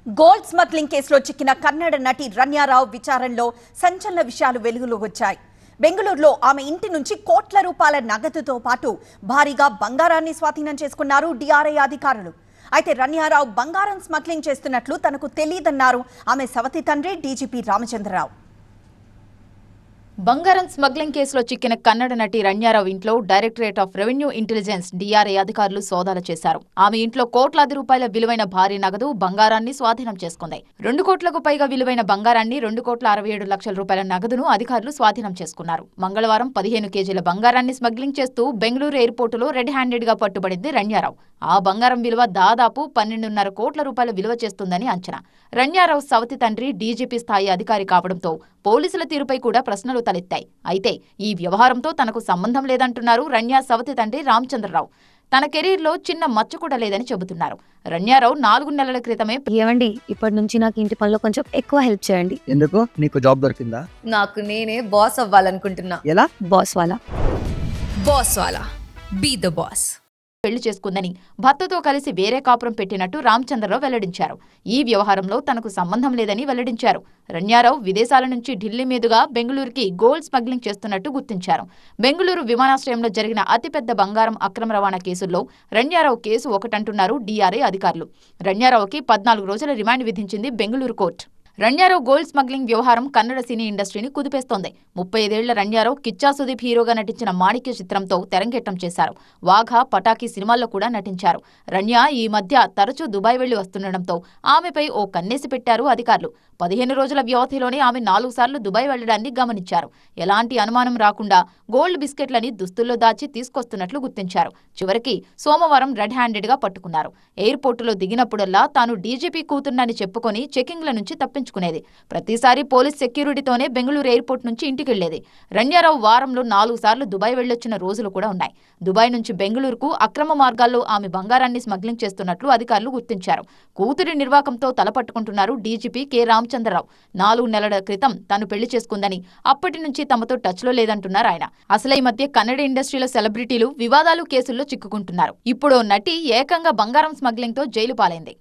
Gold smuggling కేసులో చిక్కిన కన్నడ నటి రన్యారావు విచారణలో సంచలన విషయాలు వెలుగులోకి వచ్చాయి. బెంగళూరులో ఆమె ఇంటి నుంచి కోట్ల రూపాయల నగదుతో పాటు భారీగా బంగారాన్ని స్వాధీనం చేసుకున్నారు డిఆర్ఐ అధికారులు. అయితే రన్యారావు బంగారం స్మగ్లింగ్ చేస్తున్నట్లు తనకు తెలియదన్నారు ఆమె సవతి తండ్రి డీజీపీ రామచంద్రరావు. బంగారం స్మగ్లింగ్ కేసులో చిక్కిన కన్నడ నటి రన్యారావు ఇంట్లో directorate of revenue intelligence DRI అధికారులు సోదాలు చేశారు. ఆమె ఇంట్లో కోట్లాది రూపాయల విలువైన భారీ నగదు బంగారాన్ని స్వాధీనం చేసుకుంది. 2 కోట్లకు పైగా విలువైన బంగారాన్ని 2,67,00,000 రూపాయల నగదును అధికారులు స్వాధీనం చేసుకున్నారు. మంగళవారం 15 కేజీల బంగారాన్ని స్మగ్లింగ్ చేస్తూ బెంగళూరు ఎయిర్పోర్టులో రెడ్ హ్యాండెడ్ గా పట్టుబడింది రన్యారావు. ఆ బంగారం విలువ దాదాపు 12.5 కోట్ల రూపాయల విలువ చేస్తుందని అంచనా. రన్యారావు సవతి తండ్రి డీజీపీ స్థాయి అధికారి కావడంతో పోలీసుల తీరుపై కూడా ప్రశ్నలు తలెత్తాయి. అయితే ఈ వ్యవహారంతో తనకు సంబంధం లేదంటున్నారు రన్యా సవతి తండ్రి రామచంద్రరావు. తన కెరీర్లో చిన్న మచ్చ కూడా లేదని చెబుతున్నారు. రన్యారావు 4 నెలల క్రితమే ఏమండి, ఇప్పటి నుంచి నాకు ఇంటి పనిలో కొంచెం ఎక్కువ హెల్ప్ చేయండి. ఎందుకు? నీకు జాబ్ దొరికిందా? నాకు నేనే బాస్ అవ్వాలనుకుంటున్నా. ఎలా? బాస్ వాలా బీ ద బాస్. పెళ్లి చేసుకుందని భర్తతో కలిసి వేరే కాపురం పెట్టినట్టు రామచంద్రరావు వెల్లడించారు. ఈ వ్యవహారంలో తనకు సంబంధం లేదని వెల్లడించారు. రన్యారావు విదేశాల నుంచి ఢిల్లీ మీదుగా బెంగళూరుకి గోల్డ్ స్మగ్లింగ్ చేస్తున్నట్టు గుర్తించారు. బెంగళూరు విమానాశ్రయంలో జరిగిన అతిపెద్ద బంగారం అక్రమ రవాణా కేసుల్లో రన్యారావు కేసు ఒకటంటున్నారు డిఆర్ఐ అధికారులు. రన్యారావుకి 14 రోజుల రిమాండ్ విధించింది Bengaluru court. Ranya Rao gold smuggling వ్యవహారం కన్నడ సినీ ఇండస్ట్రీని కుదిపేస్తోంది. 35 ఏళ్ల రన్యారావు కిచ్చా సుదీప్ హీరోగా నటించిన మాణిక్య చిత్రంతో తెరంగేట్రం చేశారు. వాఘా, పటాకీ సినిమాల్లో కూడా నటించారు. రన్యా ఈ మధ్య తరచూ దుబాయ్ వెళ్లి వస్తుండటంతో ఆమెపై ఓ కన్నేసి పెట్టారు అధికారులు. 15 రోజుల వ్యవధిలోనే ఆమె 4 సార్లు దుబాయ్ వెళ్లడాన్ని గమనించారు. ఎలాంటి అనుమానం రాకుండా గోల్డ్ బిస్కెట్లని దుస్తుల్లో దాచి తీసుకొస్తున్నట్లు గుర్తించారు. చివరికి సోమవారం రెడ్ హ్యాండెడ్ గా పట్టుకున్నారు. ఎయిర్పోర్టులో దిగినప్పుడల్లా తాను డీజీపీ కూతున్నని చెప్పుకొని చెకింగ్ల నుంచి తప్పించుకునేది. ప్రతిసారి పోలీస్ సెక్యూరిటీతోనే బెంగళూరు ఎయిర్పోర్ట్ నుంచి ఇంటికెళ్లేది. రన్యారావు వారంలో 4 సార్లు దుబాయ్ వెళ్లొచ్చిన రోజులు కూడా ఉన్నాయి. దుబాయ్ నుంచి బెంగళూరుకు అక్రమ మార్గాల్లో ఆమె బంగారాన్ని స్మగ్లింగ్ చేస్తున్నట్లు అధికారులు గుర్తించారు. కూతురి నిర్వాకంతో తలపట్టుకుంటున్నారు డీజీపీ కె రామచంద్రరావు. 4 నెలల క్రితం తాను పెళ్లి చేసుకుందని, అప్పటి నుంచి తమతో టచ్లో లేదంటున్నారు ఆయన. అసలు ఈ మధ్య కన్నడ ఇండస్ట్రీలో సెలబ్రిటీలు వివాదాలు, కేసుల్లో చిక్కుకుంటున్నారు. ఇప్పుడు నటి ఏకంగా బంగారం స్మగ్లింగ్తో జైలు పాలైంది.